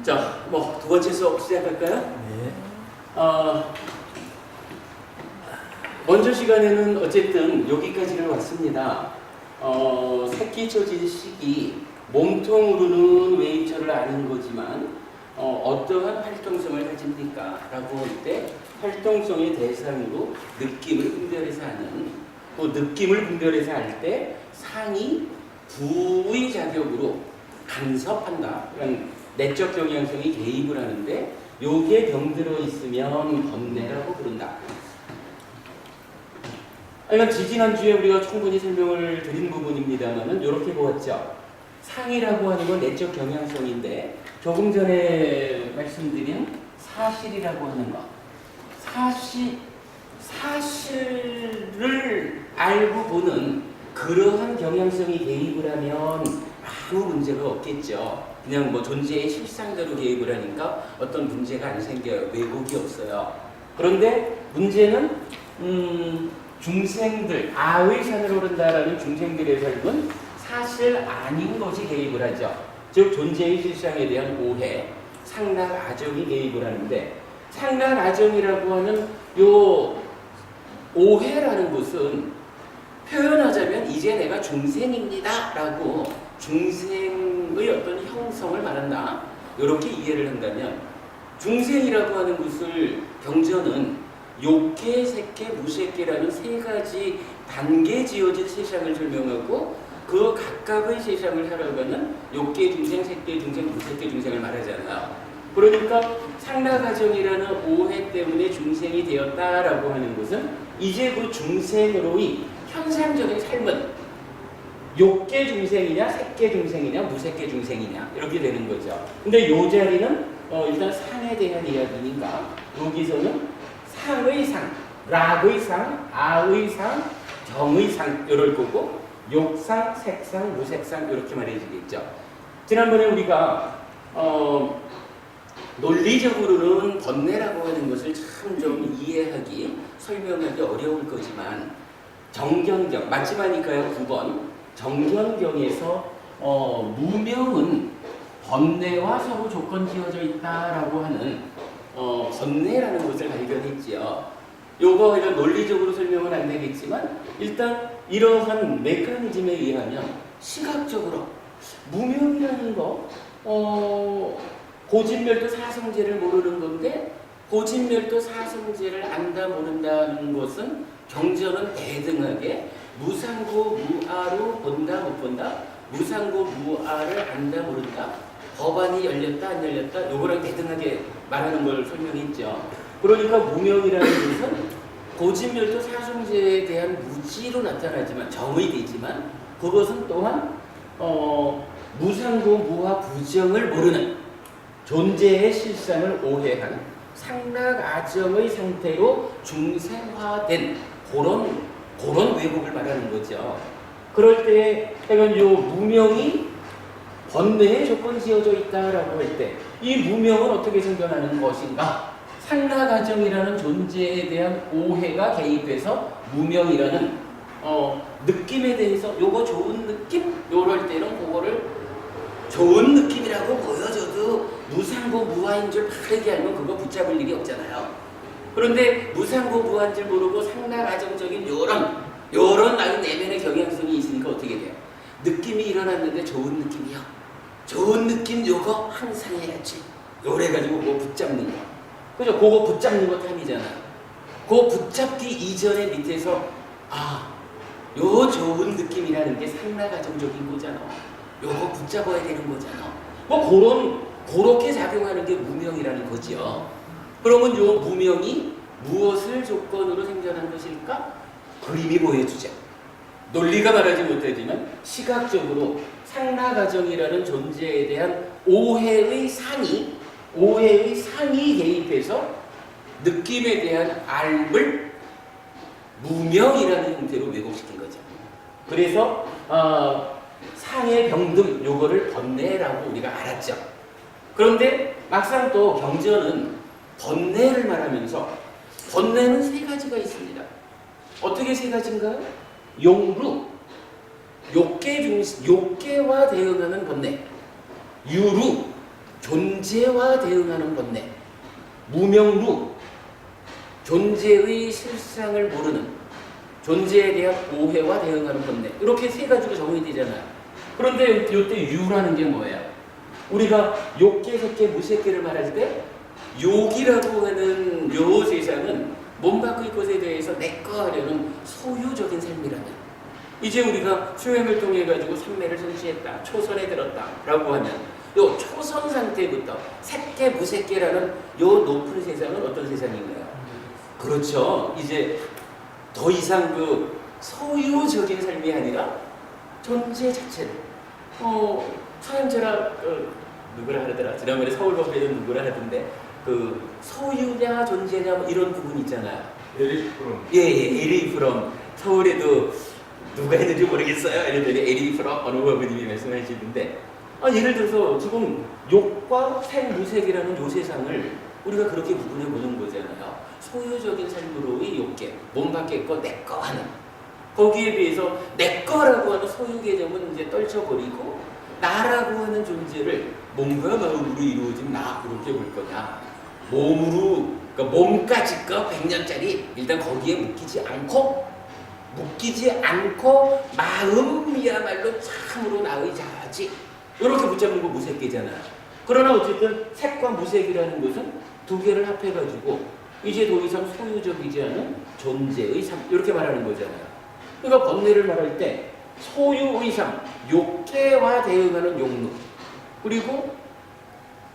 자, 두 번째 수업 시작할까요? 네. 먼저 시간에는 어쨌든 여기까지를 왔습니다. 새끼 처진 시기, 몸통으로는 웨이처를 아는 거지만 어떠한 활동성을 가집니까? 라고 할 때 활동성의 대상으로 느낌을 분별해서 하는, 또 느낌을 분별해서 할 때 상이 부의 자격으로 간섭한다. 그러니까 내적 경향성이 개입을 하는데 요게 병들어 있으면 번뇌라고 부른다. 그러니까 지지난주에 우리가 충분히 설명을 드린 부분입니다만은 이렇게 보았죠. 상이라고 하는 건 내적 경향성인데 조금 전에 말씀드린 사실이라고 하는 것, 사실을 알고 보는 그러한 경향성이 개입을 하면 아무 문제가 없겠죠. 그냥 존재의 실상대로 개입을 하니까 어떤 문제가 안 생겨요. 왜곡이 없어요. 그런데 문제는 중생들, 아의 산을 오른다라는 중생들의 삶은 사실 아닌 것이 개입을 하죠. 즉 존재의 실상에 대한 오해, 상락아정이 개입을 하는데, 상락아정이라고 하는 요 오해라는 것은 표현하자면 이제 내가 중생입니다 라고 중생의 어떤 형성을 말한다, 이렇게 이해를 한다면, 중생이라고 하는 것을 경전은 욕계, 색계, 무색계라는 세 가지 단계 지어진 세상을 설명하고 그 각각의 세상을 살아가는 욕계 중생, 색계 중생, 무색계 중생을 말하잖아요. 그러니까 상락아정이라는 오해 때문에 중생이 되었다라고 하는 것은 이제 그 중생으로의 현상적인 삶은 욕계 중생이냐, 색계 중생이냐, 무색계 중생이냐 이렇게 되는 거죠. 근데 이 자리는 일단 상에 대한 이야기니까 여기서는 상의 상, 락의 상, 아의 상, 정의 상 이럴 거고, 욕상, 색상, 무색상 이렇게 말해지겠죠. 지난번에 우리가 논리적으로는 번뇌라고 하는 것을 참 좀 이해하기, 설명하기 어려울 거지만 정견경, 마지막이니까요 9번 정견경에서 무명은 번뇌와 서로 조건 지어져 있다라고 하는 번뇌라는 것을 발견했지요. 요거 이런 논리적으로 설명은 안 되겠지만 일단 이러한 메커니즘에 의하면 시각적으로 무명이라는 거, 고진멸도 사성제를 모르는 건데 고진멸도 사성제를 안다 모른다는 것은 경전은 대등하게 무상고 무아로 본다 못 본다, 무상고 무아를 안다 모른다, 법안이 열렸다 안 열렸다, 요거랑 대등하게 말하는 걸 설명했죠. 그러니까 무명이라는 것은 고진멸도 사성제에 대한 무지로 나타나지만 정의되지만 그것은 또한 무상고 무아 부정을 모르는 존재의 실상을 오해한 상락아정의 상태로 중생화된 그런 왜곡을 말하는 거죠. 그럴 때 요 무명이 번뇌의 조건이 지어져 있다라고 할 때 이 무명은 어떻게 생겨나는 것인가? 상락아정이라는 존재에 대한 오해가 개입해서 무명이라는 느낌에 대해서 요거 좋은 느낌? 요럴 때는 그거를 좋은 느낌이라고 보여줘도 무상고 무아인 줄 바르게 알면 그거 붙잡을 일이 없잖아요. 그런데 무상고 무아인 줄 모르고 상락아정적인 요런 나의 내면의 경향성이 있으니까 어떻게 돼요? 느낌이 일어났는데 좋은 느낌이요. 좋은 느낌 요거 항상 해야지. 요래가지고 그거 붙잡는 거. 그죠? 그거 붙잡는 거 탐이잖아. 그거 붙잡기 이전에 밑에서 요 좋은 느낌이라는 게 상락아정적인 거잖아. 요거 붙잡아야 되는 거잖아. 그렇게 작용하는 게 무명이라는 거지요. 그러면 요 무명이 무엇을 조건으로 생겨난 것일까? 그림이 보여주죠. 논리가 말하지 못하지만 시각적으로 상락아정이라는 존재에 대한 오해의 상이 개입해서 느낌에 대한 알을 무명이라는 형태로 왜곡시킨 거죠. 그래서 상의 병등 요거를 번뇌라고 우리가 알았죠. 그런데 막상 또 경전은 번뇌를 말하면서 번뇌는 세 가지가 있습니다. 어떻게 세 가지인가요? 용루, 욕계와 대응하는 번뇌, 유루, 존재 존재와 대응하는 번뇌, 무명무, 존재의 실상을 모르는, 존재에 대한 오해와 대응하는 번뇌, 이렇게 세 가지로 정의이 되잖아요. 그런데 이때 유라는 게 뭐예요? 우리가 욕계, 색계, 무색계를 말할 때 욕이라고 하는 요 세상은 몸 밖의 것에 대해서 내꺼 하려는 소유적인 삶이라면, 이제 우리가 수행을 통해 가지고 삼매를 성취했다, 초선에 들었다 라고 하면 요 초선 상태부터 색계, 무색계라는 요 높은 세상은 어떤 세상인가요? 그렇죠. 이제 더 이상 그 소유적인 삶이 아니라 존재 자체를 서양철학 누구라 하더라, 지난번에 서울법에는 누구라 하던데 그 소유냐 존재냐 뭐 이런 부분 있잖아요. 에릭 프롬. 예, 에릭 프롬. 서울에도 누가 했는지 모르겠어요. 이랬더니 에릭 프롬 어느 부모님이 말씀하시는데, 예를 들어서 지금 욕과 생무색이라는 요 세상을 우리가 그렇게 구분해 보는 거잖아요. 소유적인 삶으로의 욕계, 몸 밖에 거 내 거 하는, 거기에 비해서 내 거라고 하는 소유 개념은 이제 떨쳐버리고 나라고 하는 존재를 몸과 마음으로 이루어진 나, 그렇게 볼 거냐. 몸으로, 그러니까 몸까지가 100년짜리 일단 거기에 묶이지 않고 마음이야말로 참으로 나의 자지, 이렇게 붙잡는 거 무색계잖아요. 그러나 어쨌든 색과 무색이라는 것은 두 개를 합해가지고 이제 더 이상 소유적이지 않은 존재의 삶, 이렇게 말하는 거잖아요. 그러니까 번뇌를 말할 때 소유의 삶, 욕계와 대응하는 욕루, 그리고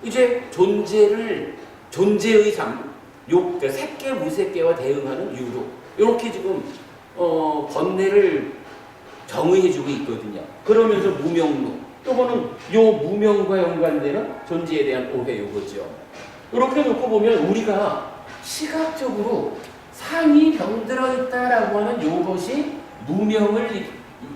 이제 존재의 삶, 그러니까 색계, 무색계와 대응하는 유로, 이렇게 지금 번뇌를 정의해주고 있거든요. 그러면서 무명루, 요거는 요 무명과 연관되는 존재에 대한 오해, 요거죠. 이렇게 놓고 보면 우리가 시각적으로 상이 병들어 있다라고 하는 요것이 무명을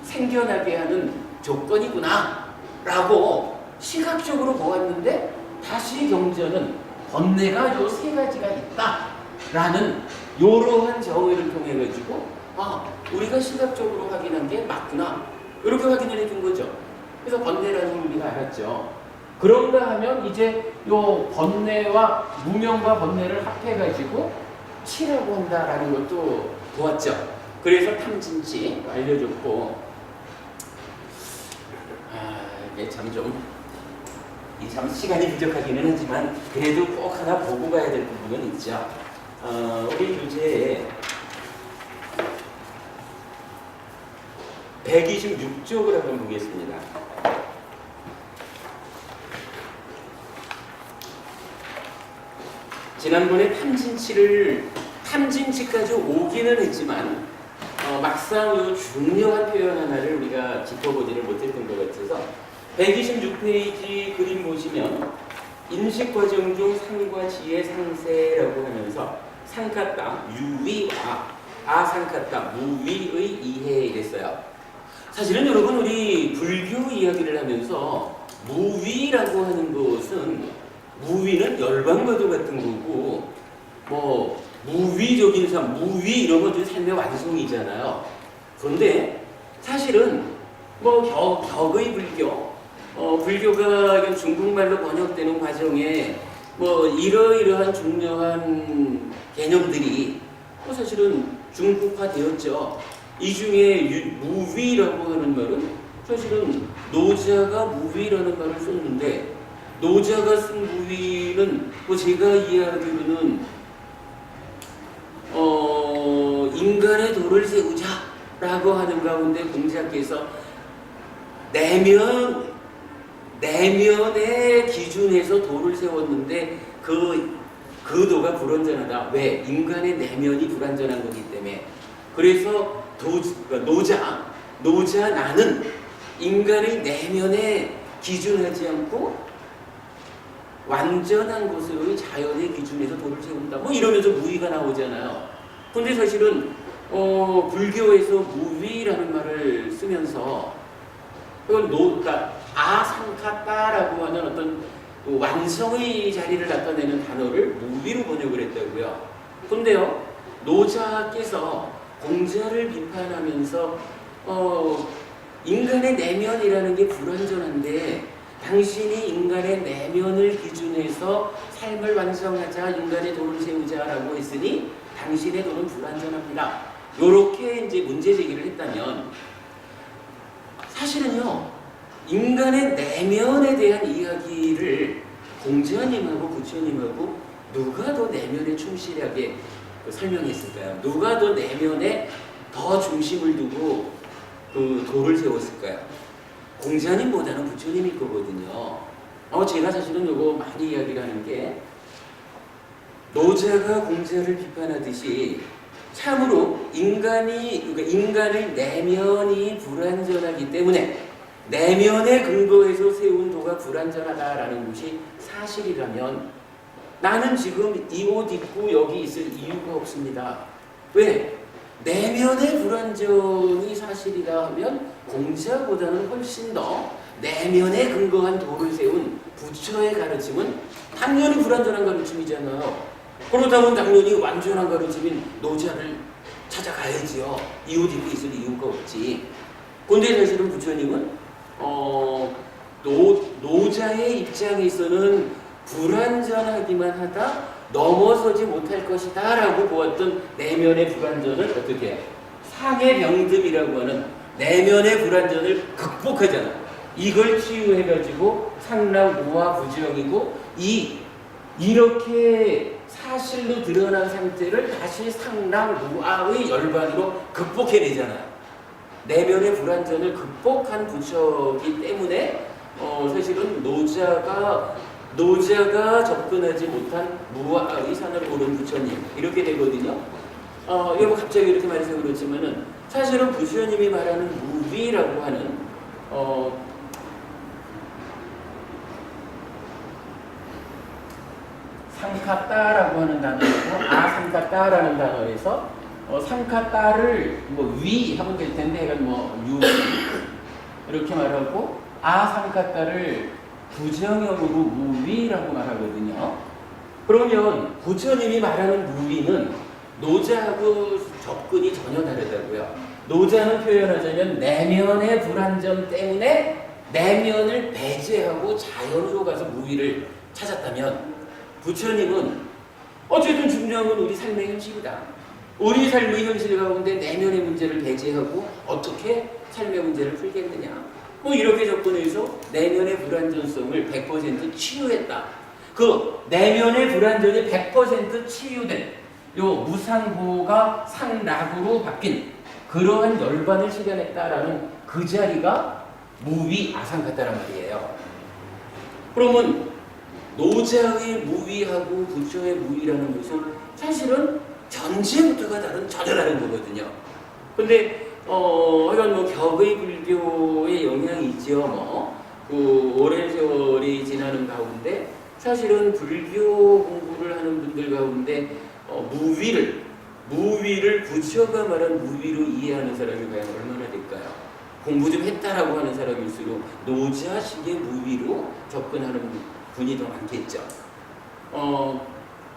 생겨나게 하는 조건이구나 라고 시각적으로 보았는데, 다시 경전은 번뇌가 요 세 가지가 있다라는 이러한 정의를 통해 가지고 우리가 시각적으로 확인한 게 맞구나, 이렇게 확인을 해준 거죠. 그래서 번뇌라는 걸 우리가 알았죠. 그런가 하면 이제 요 번뇌와 무명과 번뇌를 합해 가지고 치라고 한다라는 것도 보았죠. 그래서 탐진치 알려줬고, 이게 참 시간이 부족하기는 하지만 그래도 꼭 하나 보고 가야 될 부분은 있죠. 우리 교재에 126쪽을 한번 보겠습니다. 지난번에 탐진치까지 오기는 했지만 막상 이 중요한 표현 하나를 우리가 짚어보지를 못했던 것 같아서 126페이지 그림 보시면 인식과정 중 상과 지의 상세라고 하면서 상카타, 유위와 아상카타, 무위의 이해 이랬어요. 사실은 여러분, 우리 불교 이야기를 하면서 무위라고 하는 것은, 무위는 열반과도 같은 거고 뭐 무위적인 삶, 무위 이런 것들이 삶의 완성이잖아요. 그런데 사실은 뭐 격의 불교, 불교가 중국말로 번역되는 과정에 뭐 이러이러한 중요한 개념들이 사실은 중국화되었죠. 이 중에 무위라고 하는 말은 사실은 노자가 무위라는 말을 썼는데, 노자가 쓴 무위는 뭐 제가 이해하기로는 인간의 도를 세우자라고 하는 가운데 공자께서 내면의 기준에서 도를 세웠는데 그 도가 불완전하다. 왜? 인간의 내면이 불완전한 거기 때문에. 그래서 노자 나는 인간의 내면에 기준하지 않고 완전한 것으로의 자연의 기준에서 도를 세운다. 뭐 이러면서 무위가 나오잖아요. 근데 사실은 불교에서 무위라는 말을 쓰면서 그러니까 아상카타라고 하는 어떤 완성의 자리를 나타내는 단어를 무위로 번역을 했다고요. 근데요, 노자께서 공자를 비판하면서 인간의 내면이라는 게 불완전한데 당신이 인간의 내면을 기준으로 통해서 삶을 완성하자, 인간의 도를 세우자라고 했으니 당신의 도는 불완전합니다. 요렇게 이제 문제 제기를 했다면, 사실은요, 인간의 내면에 대한 이야기를 공자님하고 부처님하고 누가 더 내면에 충실하게 설명했을까요? 누가 더 내면에 더 중심을 두고 그 도를 세웠을까요? 공자님보다는 부처님일 거거든요. 제가 사실은 요거 많이 이야기를 하는 게, 노자가 공자를 비판하듯이 참으로 인간을 내면이 불완전하기 때문에 내면에 근거해서 세운 도가 불완전하다라는 것이 사실이라면 나는 지금 이 옷 입고 여기 있을 이유가 없습니다. 왜? 내면의 불완전이 사실이라 하면 공자보다는 훨씬 더 내면에 근거한 도를 세운 부처의 가르침은 당연히 불완전한 가르침이잖아요. 그렇다면 당연히 완전한 가르침인 노자를 찾아가야지요. 이 옷 입고 있을 이유가 없지. 근데 사실은 부처님은 노자의 입장에서는 불완전하기만 하다, 넘어서지 못할 것이다 라고 보았던 내면의 불완전을 어떻게 해요? 상의 병듭이라고 하는 내면의 불완전을 극복하잖아. 이걸 치유해가지고 상락무와 부정이고 이렇게 사실로 드러난 상태를 다시 상락무아의 열반으로 극복해내잖아. 내면의 불완전을 극복한 부처이기 때문에 사실은 노자가 접근하지 못한 무아의 산을 오른 부처님 이렇게 되거든요. 여러분 갑자기 이렇게 말해서 그렇지만은 사실은 부처님이 말하는 무비라고 하는 상카따라고 하는 단어이고 아상카따라는 단어에서 상카따를 위 하면 될 텐데 약간 유 이렇게 말하고 아상카따를 부정형으로 무위라고 말하거든요. 그러면 부처님이 말하는 무위는 노자하고 접근이 전혀 다르다고요. 노자는 표현하자면 내면의 불완전 때문에 내면을 배제하고 자연으로 가서 무위를 찾았다면, 부처님은 어쨌든 중요한 건 우리 삶의 현실이다. 우리 삶의 현실 가운데 내면의 문제를 배제하고 어떻게 삶의 문제를 풀겠느냐. 이렇게 접근해서 내면의 불완전성을 100% 치유했다. 그 내면의 불완전이 100% 치유된 요 무상보가 상락으로 바뀐 그러한 열반을 실현했다라는 그 자리가 무위 아상카따란 말이에요. 그러면 노자의 무위하고 부처의 무위라는 것은 사실은 전제부터가 전혀 다른 거거든요. 근데 이건 격의 불교의 영향이 있죠. 오랜 세월이 지나는 가운데 사실은 불교 공부를 하는 분들 가운데 무위를 부처가 말한 무위로 이해하는 사람이 과연 얼마나 될까요? 공부 좀 했다라고 하는 사람일수록 노자식의 무위로 접근하는 분이 더 많겠죠.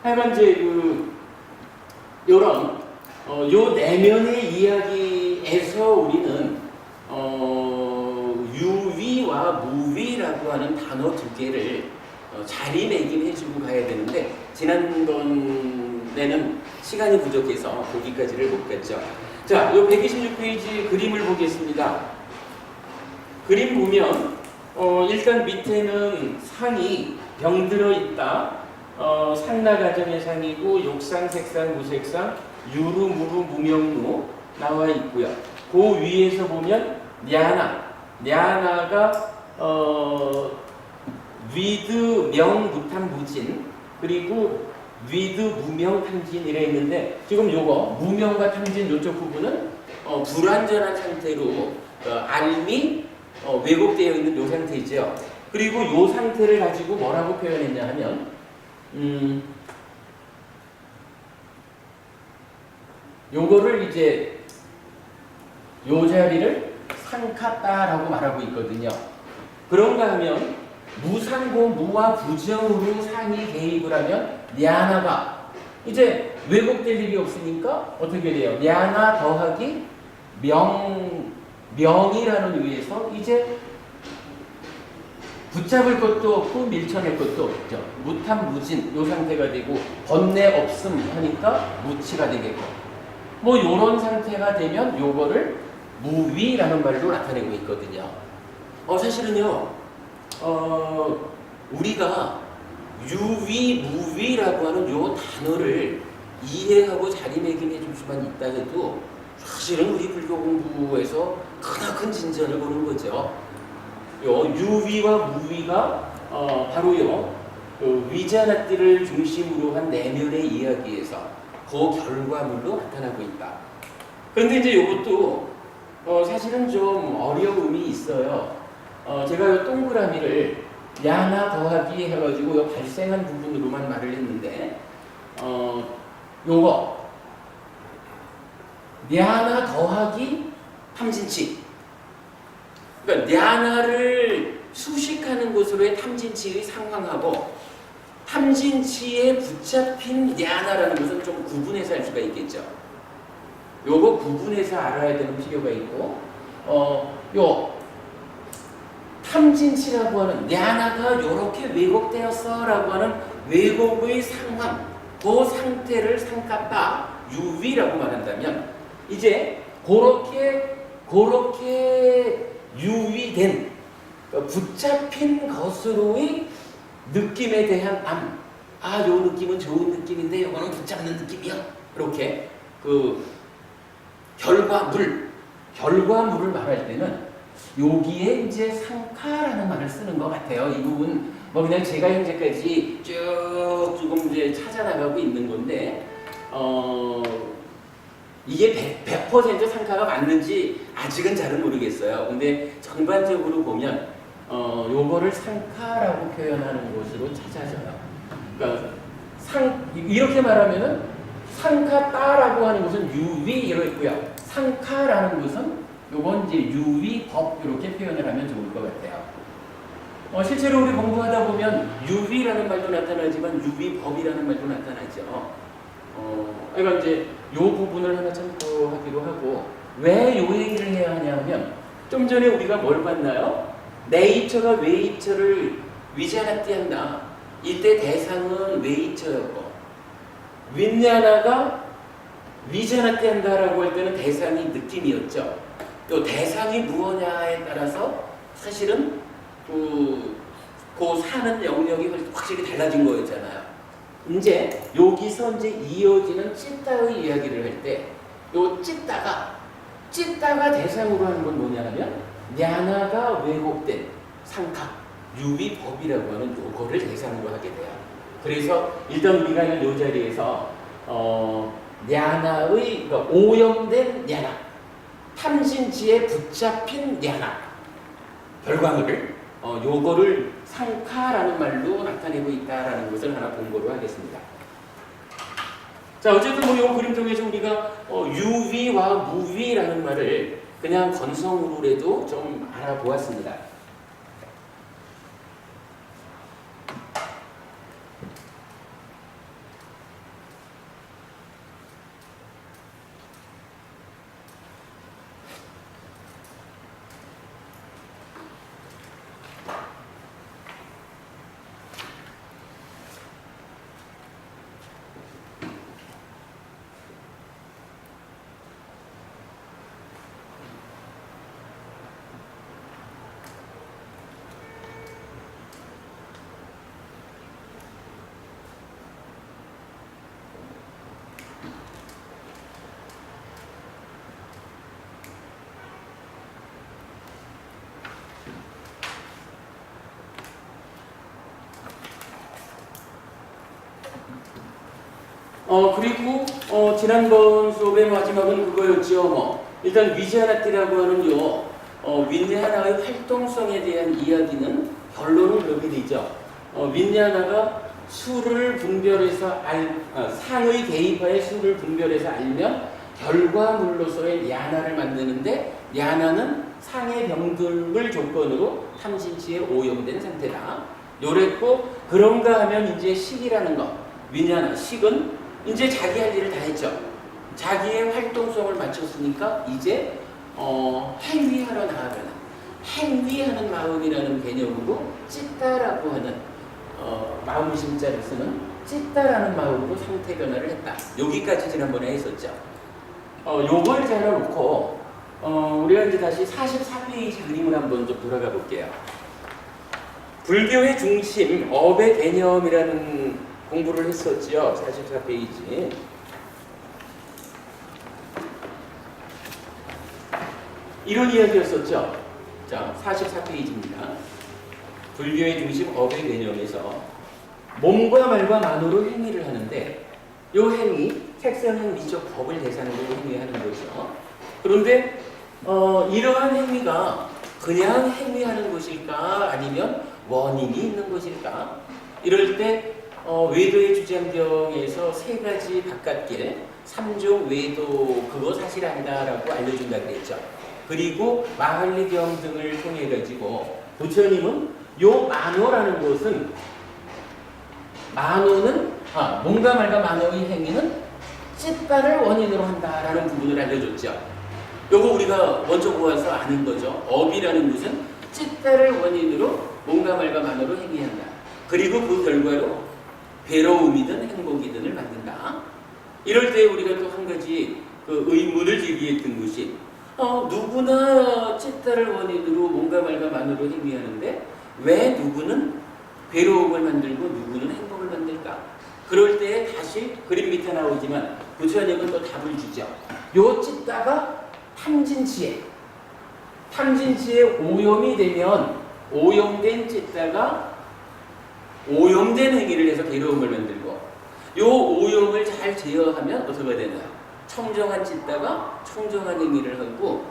하여간 이제 요런 요 내면의 이야기에서 우리는 유위와 무위라고 하는 단어 두 개를 자리매김해주고 가야 되는데 지난번에는 시간이 부족해서 거기까지를 못 갔죠. 자, 요 126페이지 그림을 보겠습니다. 그림 보면 일단 밑에는 상이 병들어 있다. 상나가정의 상이고 욕상, 색상, 무색상, 유루, 무루, 무명루 나와 있고요. 그 위에서 보면 냐나가 위드, 명, 무탐, 무진, 그리고 위드, 무명, 탐진 이래 있는데 지금 요거 무명과 탐진 요쪽 부분은 불완전한 상태로 알미 왜곡되어 있는 요 상태이죠. 그리고 요 상태를 가지고 뭐라고 표현했냐 하면 요거를 이제 요 자리를 상카따라고 말하고 있거든요. 그런가 하면 무상고 무와 부정으로 상이 개입을 하면 냐나가 이제 왜곡될 일이 없으니까 어떻게 돼요? 냐나 더하기 명이라는 의에서 이제 붙잡을 것도 없고 밀쳐낼 것도 없죠. 무탐무진 요 상태가 되고 번뇌 없음 하니까 무치가 되겠고 뭐 요런 상태가 되면 요거를 무위라는 말로 나타내고 있거든요. 사실은요 우리가 유위, 무위라고 하는 요 단어를 이해하고 자리매김해 줄 수만 있다 해도 사실은 우리 불교 공부에서 크나큰 진전을 보는 거죠. 요 유위와 무위가 바로요 위자나띠를 중심으로 한 내면의 이야기에서 그 결과물로 나타나고 있다. 그런데 이제 이것도 사실은 좀 어려움이 있어요. 제가 요 동그라미를 야나 더하기 해가지고 요 발생한 부분으로만 말을 했는데 요거 야나 더하기 탐진치, 그러니까 야나를 수식하는 것으로의 탐진치의 상황하고 탐진치에 붙잡힌 야나라는 것은 좀 구분해서 알 수가 있겠죠. 요거 구분해서 알아야 되는 필요가 있고 요 탐진치라고 하는 야나가 요렇게 왜곡되었어 라고 하는 왜곡의 상황, 그 상태를 상깝다 유위라고 말한다면 이제 그렇게 유위된 붙잡힌 것으로의 느낌에 대한 요 느낌은 좋은 느낌인데 이거는 붙잡는 느낌이야. 이렇게 그 결과물을 말할 때는 여기에 이제 상카라는 말을 쓰는 것 같아요. 이 부분 뭐 그냥 제가 현재까지 쭉 조금 이제 찾아나가고 있는 건데 이게 100% 상카가 맞는지 아직은 잘은 모르겠어요. 근데 전반적으로 보면 요거를 상카라고 표현하는 것으로 찾아져요. 그러니까 이렇게 말하면은 상카따라고 하는 것은 유위로 있고요. 상카라는 것은 요건 이제 유위법 이렇게 표현을 하면 좋을 것 같아요. 실제로 우리 공부하다 보면 유위라는 말도 나타나지만 유위법이라는 말도 나타나죠. 그러니까 이제 요 부분을 하나 참고하기로 하고 왜 요 얘기를 해야 하냐면 좀 전에 우리가 뭘 봤나요? 네이처가 웨이처를 위자나띠 한다. 이때 대상은 웨이처였고 윈야나가 위자나띠 한다라고 할 때는 대상이 느낌이었죠. 또 대상이 무엇냐에 따라서 사실은 그 사는 영역이 확실히 달라진 거였잖아요. 이제 여기서 이제 이어지는 찌따의 이야기를 할 때 요 찌따가 대상으로 하는 건 뭐냐면 야나가 왜곡된 상카 유위법이라고 하는 요거를 대상으로 하게 돼요. 그래서 일단 우리가 있는 요 자리에서 야나의 그러니까 오염된 야나 탐진치에 붙잡힌 야나 결과물을 요거를 상카라는 말로 나타내고 있다라는 것을 하나 본거로 하겠습니다. 자, 어쨌든 뭐 이 그림 통해서 우리가 유위와 무위라는 말을 그냥 건성으로라도 좀 알아보았습니다. 그리고 지난번 수업의 마지막은 그거였죠. 일단 위자나띠라고 하는 윈야나의 활동성에 대한 이야기는 결론은 그렇게 되죠. 윈야나가 수를 분별해서 상의 대입하에 수를 분별해서 알면 결과물로서의 야나를 만드는데 야나는 상의 병등을 조건으로 탐진치에 오염된 상태다. 요랬고 그런가 하면 이제 식이라는 것 윈야나 식은 이제 자기 할 일을 다 했죠. 자기의 활동성을 마쳤으니까 이제 해위하러 나아가는 행위하는 마음이라는 개념으로 찢다라고 하는 마음심자를 쓰는 찢다라는 마음으로 상태 변화를 했다. 여기까지 지난번에 했었죠. 요걸 잘라놓고 우리가 이제 다시 44페이지 그림을 한번 좀 돌아가 볼게요. 불교의 중심, 업의 개념이라는 공부를 했었죠. 44페이지. 이런 이야기였었죠. 자, 44페이지입니다. 불교의 중심, 업의 개념에서 몸과 말과 만으로 행위를 하는데 이 행위, 색선행, 미적, 법을 대상으로 행위하는 거죠. 그런데 이러한 행위가 그냥 행위하는 것일까 아니면 원인이 있는 것일까? 이럴 때 외도의 주장경에서 세 가지 바깥길, 삼종 외도 그거 사실 아니다라고 알려준다 그랬죠. 그리고 마할리경 등을 통해 가지고 부처님은 요 만호라는 것은 만호는 몸과 말과 만호의 행위는 찢다를 원인으로 한다라는 부분을 알려줬죠. 요거 우리가 먼저 보아서 아는 거죠. 업이라는 것은 찢다를 원인으로 몸과 말과 만호로 행위한다. 그리고 그 결과로 괴로움이든 행복이든을 만든다. 이럴 때 우리가 또 한 가지 그 의문을 제기했던 것이 누구나 찢다를 원인으로 몸과 말과 만호로 행위하는데 왜 누구는 괴로움을 만들고 누구는 행복을 만들까? 그럴 때 다시 그림 밑에 나오지만 부처님은 또 답을 주죠. 요 찢다가 탐진치에 오염이 되면 오염된 찢다가 오염된 행위를 해서 괴로움을 만들고 요 오염을 잘 제어하면 어떻게 되나요? 청정한 찢다가 청정한 행위를 하고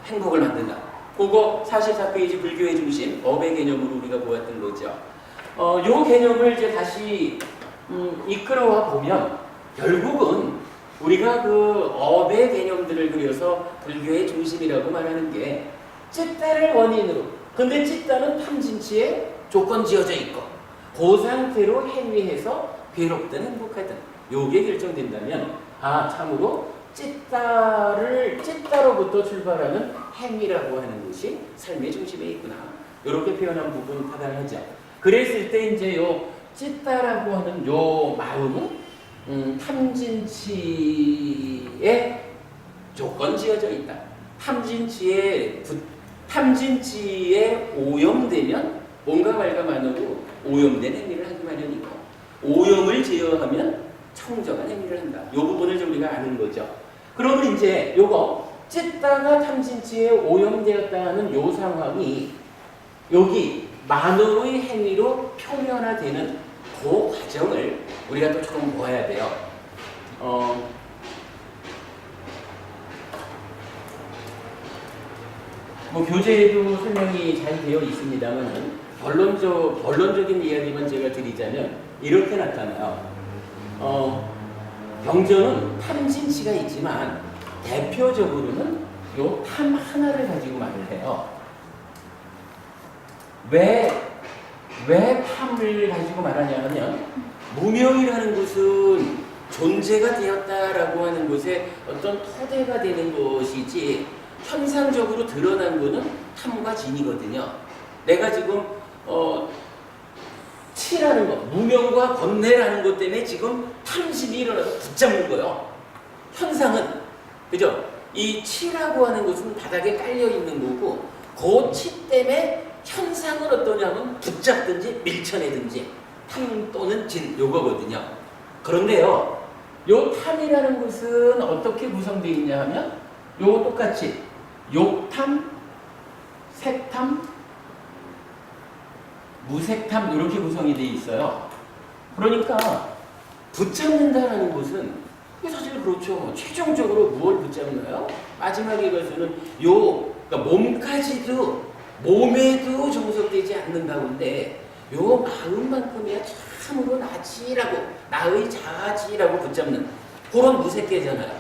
행복을 만든다. 그거 44페이지 불교의 중심, 업의 개념으로 우리가 보았던 거죠. 요 개념을 이제 다시 이끌어와 보면 결국은 우리가 그 업의 개념들을 그려서 불교의 중심이라고 말하는 게 찢다를 원인으로, 근데 찢다는 탐진치에 조건 지어져 있고 그 상태로 행위해서 괴롭든 행복하든 요게 결정된다면 참으로 찢다로부터 출발하는 행위라고 하는 것이 삶의 중심에 있구나. 이렇게 표현한 부분 타당하죠. 그랬을 때 이제 요 찢다라고 하는 요 마음은 탐진치에 조건 지어져 있다. 탐진치에 오염되면 뭔가 말감만으로 오염된 행위를 하기 마련이고 오염을 제어하면 청정한 행위를 한다. 이 부분을 좀 우리가 아는 거죠. 그러면 이제 요거 찢다가 탐진치에 오염되었다는 요 상황이 여기 만으로의 행위로 표면화되는 그 과정을 우리가 또 조금 보아야 돼요. 뭐 교재에도 설명이 잘 되어 있습니다만 결론적인 이야기만 제가 드리자면 이렇게 나타나요. 경전은 탐진치가 있지만 대표적으로는 요 탐 하나를 가지고 말을 해요. 왜 탐을 가지고 말하냐 하면 무명이라는 것은 존재가 되었다라고 하는 것에 어떤 토대가 되는 것이지 현상적으로 드러난 것은 탐과 진이거든요. 내가 지금 치라는 것, 무명과 건네라는 것 때문에 지금 탐심이 일어나서 붙잡는 거예요. 현상은, 그죠? 이 치라고 하는 것은 바닥에 깔려있는 거고 그 치 때문에 현상은 어떠냐면 붙잡든지 밀쳐내든지 탐 또는 진, 요거거든요. 그런데요, 요 탐이라는 것은 어떻게 구성되어 있냐 하면 요거 똑같이 욕탐, 색탐, 무색탐 이렇게 구성이 되어 있어요. 그러니까 붙잡는다라는 것은 사실 그렇죠. 최종적으로 무엇을 붙잡나요? 마지막에 가서는 그러니까 몸에도 종속되지 않는 가운데 요 마음만큼이야 참으로 나의 자아지라고 붙잡는 그런 무색계잖아요.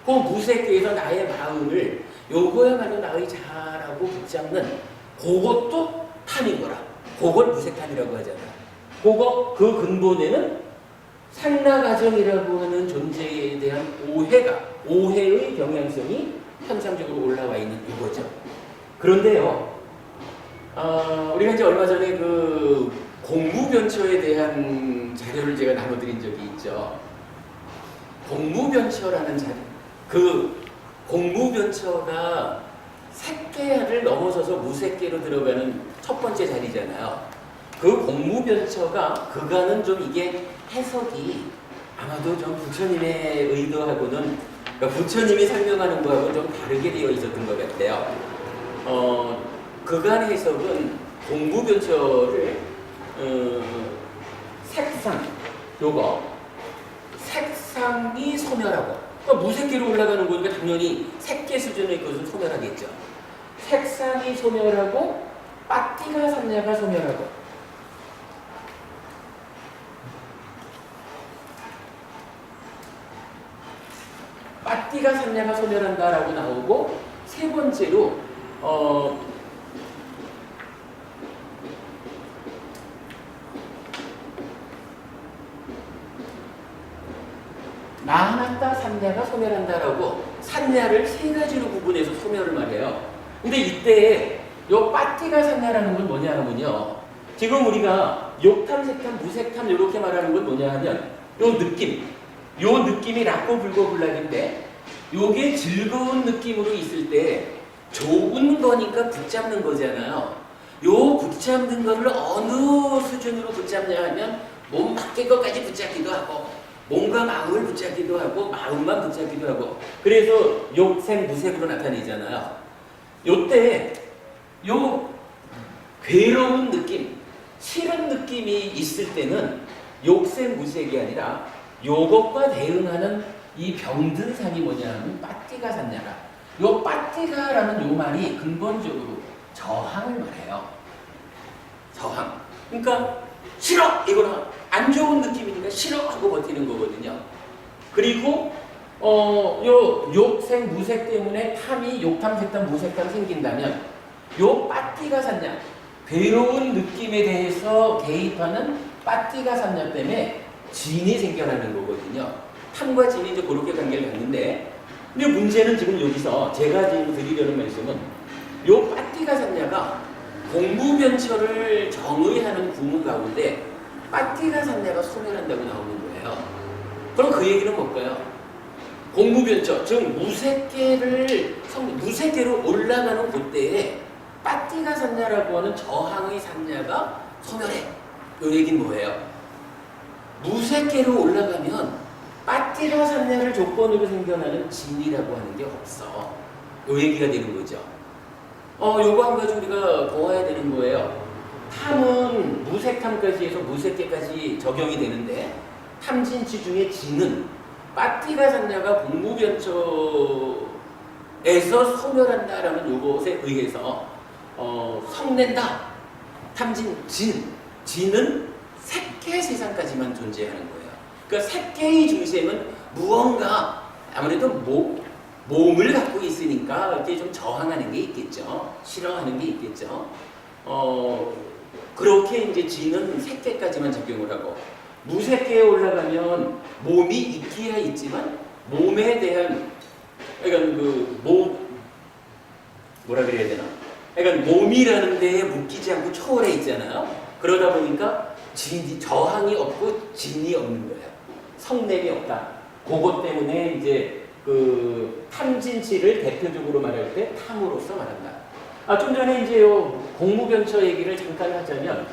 그 무색계에서 나의 마음을 요거야말로 나의 자아라고 붙잡는 그것도 탐인 거라. 그걸 무색탐이라고 하잖아요. 그 근본에는 상라가정이라고 하는 존재에 대한 오해의 경향성이 현상적으로 올라와 있는 이거죠. 그런데요, 우리가 이제 얼마 전에 그 공무변처에 대한 자료를 제가 나눠드린 적이 있죠. 공무변처라는 자료, 그 공무변처가 색계를 넘어서서 무색계로 들어가는 첫 번째 자리잖아요. 그 공무변처가 그간은 좀 이게 해석이 아마도 좀 부처님의 의도하고는, 그러니까 부처님이 설명하는 거하고 좀 다르게 되어 있었던 것 같아요. 그간 해석은 공무변처를 색상, 요거 색상이 소멸하고, 그러니까 무색계로 올라가는 거니까 당연히 색계 수준의 것은 소멸하겠죠. 색상이 소멸하고 빠띠가 삼냐가 소멸하고, 빠띠가 삼냐가 소멸한다라고 나오고, 세 번째로 나하나따 삼냐가 소멸한다라고 삼냐를 세 가지로 구분해서 소멸을 말해요. 근데 이때 요 빠띠가 삼냐라는 건 뭐냐 하면요, 지금 우리가 욕탐, 색탐, 무색탐 이렇게 말하는 건 뭐냐 하면 요 느낌이 락고 불고 불락인데, 요게 즐거운 느낌으로 있을 때 좋은 거니까 붙잡는 거잖아요. 요 붙잡는 거를 어느 수준으로 붙잡냐 하면 몸 밖의 것까지 붙잡기도 하고, 몸과 마음을 붙잡기도 하고, 마음만 붙잡기도 하고, 그래서 욕색, 무색으로 나타내잖아요. 요때 요 괴로운 느낌, 싫은 느낌이 있을 때는 욕색, 무색이 아니라 요것과 대응하는 이 병든 상이 뭐냐 하면 빠띠가 삼냐라. 요 빠띠가라는 요 말이 근본적으로 저항을 말해요. 저항. 그러니까 싫어! 이거는 안 좋은 느낌이니까 싫어! 하고 버티는 거거든요. 그리고 요 욕색, 무색 때문에 탐이 욕탐, 색탐, 무색탐 생긴다면 요 빠띠가 삼냐, 괴로운 느낌에 대해서 개입하는 빠띠가 삼냐 때문에 진이 생겨나는 거거든요. 탐과 진이 이제 그렇게 관계를 갖는데, 근데 문제는 지금 여기서 제가 지금 드리려는 말씀은 요 빠띠가 삼냐가 공무변처를 정의하는 구문 가운데 빠띠가 삼냐가 소멸한다고 나오는 거예요. 그럼 그 얘기는 뭘까요? 공무변처, 즉 무색계로 올라가는 그때에 빠띠가 삼냐라고 하는 저항의 삼냐가 소멸해. 요 얘기는 뭐예요? 무색계로 올라가면 빠띠가 삼냐를 조건으로 생겨나는 진이라고 하는 게 없어. 요 얘기가 되는 거죠. 요거 한 가지 우리가 보아야 되는 거예요. 탐은 무색탐까지 해서 무색계까지 적용이 되는데, 탐진치 중에 진은 빠띠가 삼냐가 공무변처에서 소멸한다라는 요것에 의해서 성낸다. 탐진, 진은 색계 세상까지만 존재하는 거예요. 그러니까 색계의 중심은 무언가 아무래도 몸을 갖고 있으니까 이렇게 좀 저항하는 게 있겠죠. 싫어하는 게 있겠죠. 그렇게 이제 진은 색계까지만 적용을 하고, 무색계에 올라가면 몸이 있기야 있지만 몸에 대한, 그러니까 뭐라 그래야 되나? 그러니까 몸이라는 데에 묶이지 않고 초월해 있잖아요. 그러다 보니까 저항이 없고 진이 없는 거예요. 성냄이 없다. 그것 때문에 이제 그 탐진치를 대표적으로 말할 때 탐으로서 말한다. 좀 전에 이제 요 공무변처 얘기를 잠깐 하자면,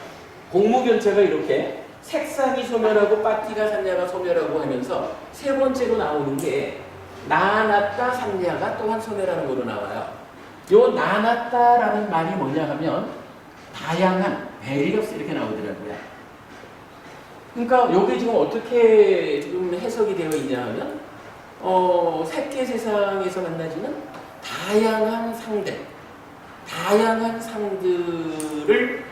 공무변처가 이렇게 색상이 소멸하고 빠띠가 삼냐가 소멸하고 하면서 세 번째로 나오는 게 나나따 삼냐가 또한 소멸하는 거로 나와요. 요 나나따라는 말이 뭐냐 하면 다양한, 베리러스 이렇게 나오더라고요. 그러니까 요게 지금 어떻게 지금 해석이 되어 있냐 하면 색계 세상에서 만나지는 다양한 상들을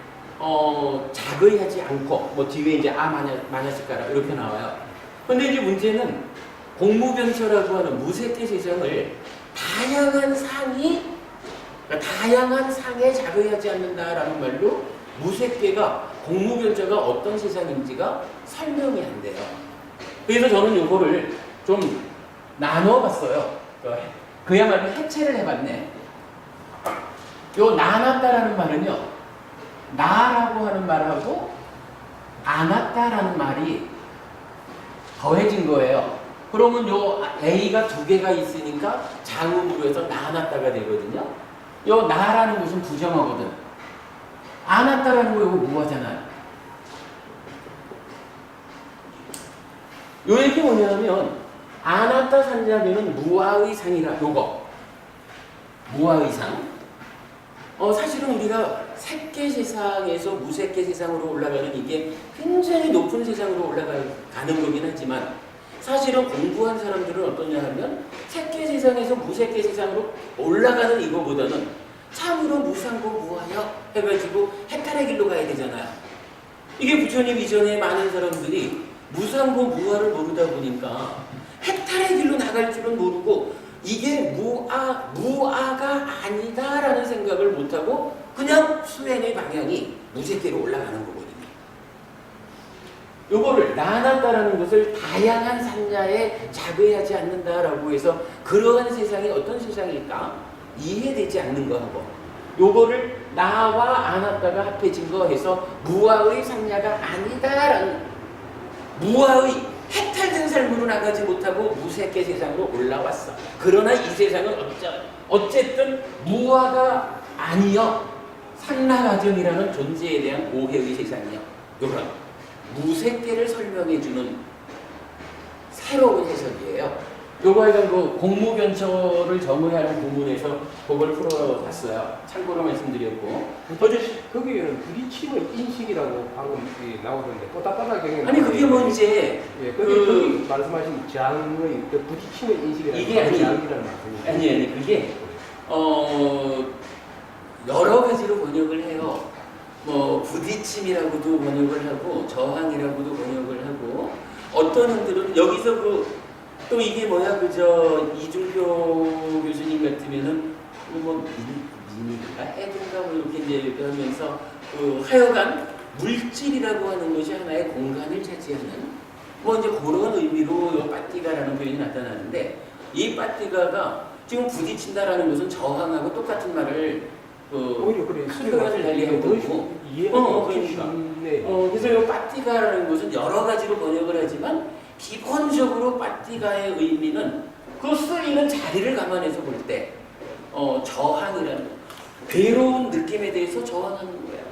자거이하지 않고, 뭐 뒤에 이제 마냐스까라 이렇게 나와요. 근데 이제 문제는 공무변처라고 하는 무색계 세상을 다양한 상에 자거이하지 않는다라는 말로 무색계가, 공무변처가 어떤 세상인지가 설명이 안 돼요. 그래서 저는 이거를 좀 나눠봤어요. 그야말로 해체를 해봤네. 요 나눴다라는 말은요, 나라고 하는 말하고 안았다라는 말이 더해진 거예요. 그러면 요 A가 두 개가 있으니까 장음으로 해서 나눴다가 되거든요. 요 나라는 것은 부정어거든. 안았다라는 거 이거 무하잖아요. 요 얘기 뭐냐면 안았다 산자면은 무아의 상이라 요거 무아의 상. 사실은 우리가 색계 세상에서 무색계 세상으로 올라가는 이게 굉장히 높은 세상으로 올라가는 거긴 하지만 사실은 공부한 사람들은 어떠냐 하면 색계 세상에서 무색계 세상으로 올라가는 이거보다는 참으로 무상고 무하여 해가지고 해탈의 길로 가야 되잖아요. 이게 부처님 이전에 많은 사람들이 무상고 무하를 모르다 보니까 해탈의 길로 나갈 줄은 모르고 이게 무아가 아니다라는 생각을 못하고 그냥 수행의 방향이 무색계로 올라가는 거거든요. 요거를 나눴다라는 것을 다양한 산자에 자배하지 않는다라고 해서 그러한 세상이 어떤 세상일까 이해되지 않는 거하고 요거를 나와 안았다가 합해진 거 해서 무아의 산자가 아니다라는 무아의 해탈된 삶으로 나가지 못하고 무색계 세상으로 올라왔어. 그러나 이 세상은 어쨌든 무아가 아니여 상라가정이라는 존재에 대한 오해의 세상이요. 요런 무색계를 설명해주는 새로운 해석이에요. 요거에 그 공무변처를 정의하는 부문에서 그걸 풀어봤어요. 참고로 말씀드렸고. 거기에는 부딪힘의 인식이라고 방금 나오던데 뽀따빠따 경에 아니 그게 뭐 이제 거기 말씀하신 장의 그 부딪힘의 인식이라는 이게 장이라는 말씀이죠. 아니 그게 여러 가지로 번역을 해요. 뭐 부딪힘이라고도 번역을 하고 저항이라고도 번역을 하고 어떤 분들은 여기서 또 이게 뭐야 그저 이중표 교수님 같으면은 뭐 민이가 해든가 뭐 이렇게 이제 하면서 하여간 물질이라고 하는 것이 하나의 공간을 차지하는 뭐 이제 그런 의미로 이 빠띠가라는 표현이 나타나는데 이 빠띠가가 지금 부딪힌다라는 것은 저항하고 똑같은 말을 오히려 그래 표현을 달리하고 있고 그러니까 그래서 이 빠띠가라는 것은 여러 가지로 번역을 하지만 기본적으로 빠띠가의 의미는 그 쓰이는 자리를 감안해서 볼 때 저항이라는 괴로운 느낌에 대해서 저항하는 거예요.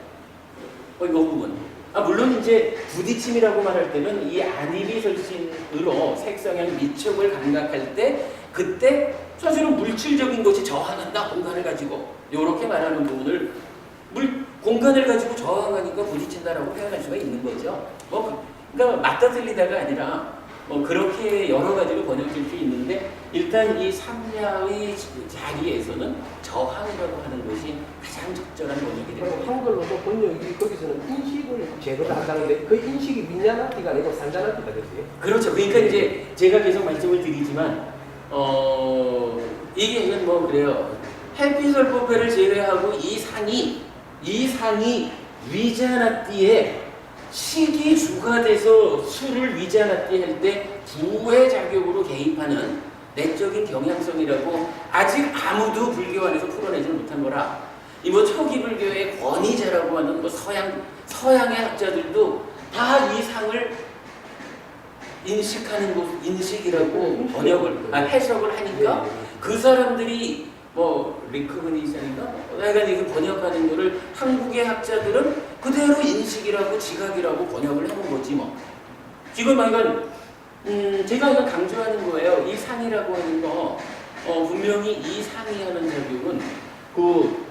이 부분. 물론 이제 부딪힘이라고 말할 때는 이 안일이 설신으로 색성향 미촉을 감각할 때 그때 사실은 물질적인 것이 저항한다 공간을 가지고 이렇게 말하는 부분을 공간을 가지고 저항하니까 부딪힌다라고 표현할 수가 있는 거죠. 그러니까 맞다 틀리다가 아니라 그렇게 여러 가지로 번역될 수 있는데 일단 이 삼야의 자리에서는 저항이라고 하는 것이 가장 적절한 번역이 됩니다. 한글로도 번역이 거기서는 인식을 제거를 한다는데 그 인식이 민야나띠가 아니고 산자나띠가 됐어요. 그렇죠. 그러니까 이제 제가 계속 말씀을 드리지만 이게 뭐 그래요. 해피설법회를 제외하고 이 상이 위자나띠에 식이 주가 돼서 수를 위자나띠 할 때 부의 자격으로 개입하는 내적인 경향성이라고 아직 아무도 불교 안에서 풀어내지 못한 거라. 이 뭐 초기 불교의 권위자라고 하는 뭐 서양의 학자들도 다 이 상을 인식이라고 번역을 해석을 하니까 그 사람들이 뭐 리커그니션인가? 약간 이렇게 번역하는 거를 한국의 학자들은 그대로 인식이라고 지각이라고 번역을 해본 거지 뭐. 지금 제가 이거 강조하는 거예요. 이 상이라고 하는 거 분명히 이 상이 하는 작용은 그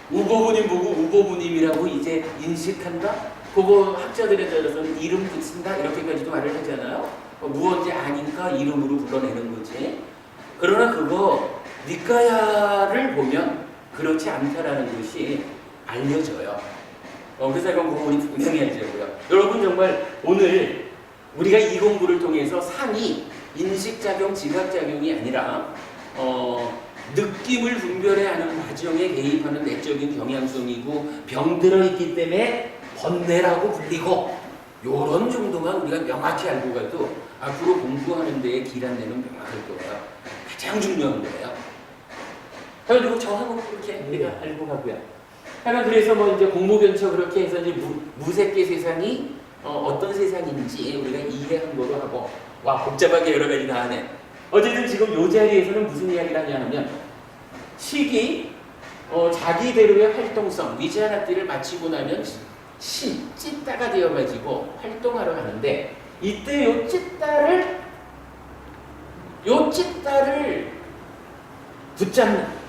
우보부님 보고 우보부님이라고 이제 인식한다? 그거 학자들에 따라서는 이름 붙인다? 이렇게까지도 말을 하잖아요. 무언지 아니까 이름으로 불러내는 거지. 그러나 그거 니까야를 보면 그렇지 않다라는 것이 알려져요. 그래서 이건 공부를 분명히 하자고요. 여러분 정말 오늘 우리가 이 공부를 통해서 상이 인식작용, 지각작용이 아니라 느낌을 분별해야 하는 과정에 개입하는 내적인 경향성이고 병들어 있기 때문에 번뇌라고 불리고 요런 정도만 우리가 명확히 알고 가도 앞으로 공부하는 데에 길 안내는 명확할 거예요. 가장 중요한 거예요. 그래가지고 저하고 그렇게 우리가 알고 가고요. 하여간 그래서 뭐 이제 공모변처 그렇게 해서 이제 무색계 세상이 어떤 세상인지 우리가 이해한 거로 하고, 와 복잡하게 여러 가지 다 하네. 어쨌든 지금 이 자리에서는 무슨 이야기를 하냐 하면, 식이 자기대로의 활동성, 위자나띠를 마치고 나면 찌따가 되어가지고 활동하러 가는데, 이때 요 찌따를 붙잡는,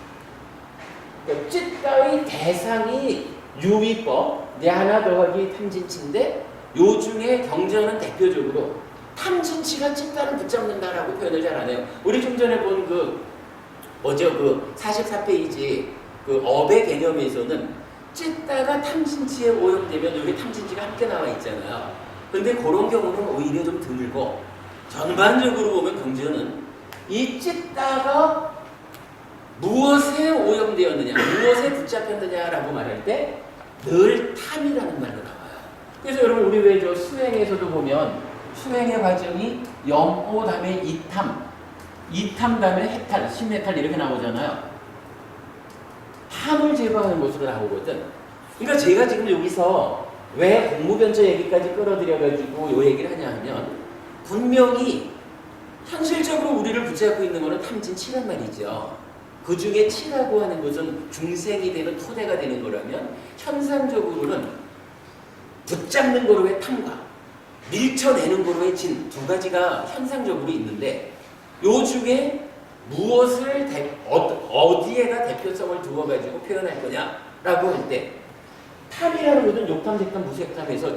그러니까 찌따의 대상이 유위법, 내 하나 더하기 탐진치인데, 요 중에 경전은 대표적으로 탐진치가 찌따를 붙잡는다라고 표현을 잘 안 해요. 우리 좀 전에 본 그 44페이지 그 업의 개념에서는 찌따가 탐진치에 오염되면 여기 탐진치가 함께 나와 있잖아요. 근데 그런 경우는 오히려 좀 드물고, 전반적으로 보면 경전은 이 찌따가 무엇에 오염되었느냐, 무엇에 붙잡혔느냐라고 말할 때 늘 탐이라는 말로 나와요. 그래서 여러분 우리 왜 저 수행에서도 보면 수행의 과정이 염오 다음에 이탐 다음에 해탈, 심해탈 이렇게 나오잖아요. 탐을 제거하는 모습으로 나오거든. 그러니까 제가 지금 여기서 왜 공무변처 얘기까지 끌어들여가지고 요 얘기를 하냐 하면, 분명히 현실적으로 우리를 붙잡고 있는 거는 탐진치란 말이죠. 그 중에 치라고 하는 것은 중생이 되는 토대가 되는 거라면, 현상적으로는 붙잡는 거로의 탐과 밀쳐내는 거로의 진, 두 가지가 현상적으로 있는데, 요 중에 무엇을 어디에가 대표성을 두어가지고 표현할 거냐라고 할 때, 탐이라는 것은 욕탐, 색탐, 무색탐에서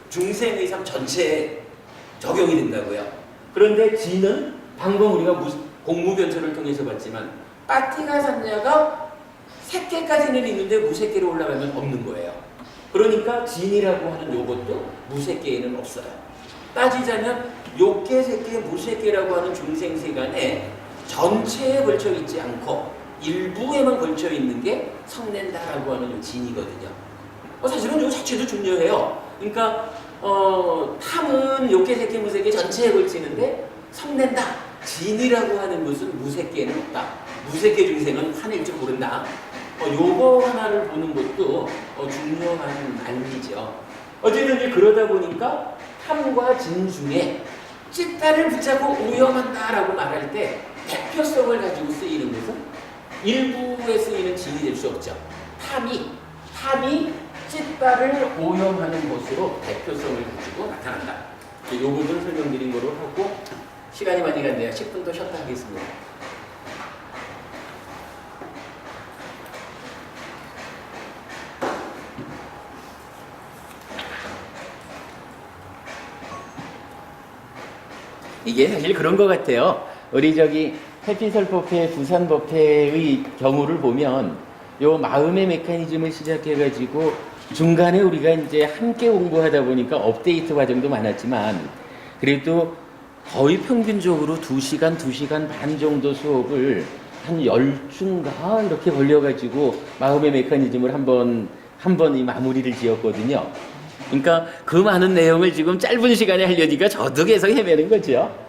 중생의 삶 전체에 적용이 된다고요. 그런데 진은 방금 우리가 공무변처를 통해서 봤지만, 빠티가 산냐가 색계까지는 있는데 무색계로 올라가면 없는 거예요. 그러니까 진이라고 하는 요것도 무색계에는 없어요. 따지자면 욕계, 색계, 무색계라고 하는 중생세간에 전체에 걸쳐 있지 않고 일부에만 걸쳐 있는 게 성낸다라고 하는 요 진이거든요. 사실은 요 자체도 중요해요. 그러니까 탐은 욕계, 색계, 무색계 전체에 걸치는데, 성낸다, 진이라고 하는 것은 무색계에는 없다. 무색계 중생은 화낼 줄 모른다. 요거 하나를 보는 것도 중요한 알미죠. 어쨌든 그러다 보니까 탐과 진 중에 찌따를 붙잡고 오염한다라고 말할 때 대표성을 가지고 쓰이는 것은 일부에 쓰이는 진이 될 수 없죠. 탐이 찌따를 오염하는 것으로 대표성을 가지고 나타난다. 이 부분을 설명드린 거로 하고, 시간이 많이 갔네요. 10분 더 쉬었다 하겠습니다. 이게 사실 그런 것 같아요. 우리 해피설법회, 부산법회의 경우를 보면 요 마음의 메커니즘을 시작해가지고 중간에 우리가 이제 함께 공부하다 보니까 업데이트 과정도 많았지만, 그래도 거의 평균적으로 2시간 반 정도 수업을 한 10주인가 이렇게 걸려가지고 마음의 메커니즘을 한 번 이 마무리를 지었거든요. 그러니까 그 많은 내용을 지금 짧은 시간에 하려니까 저도 계속 헤매는 거죠.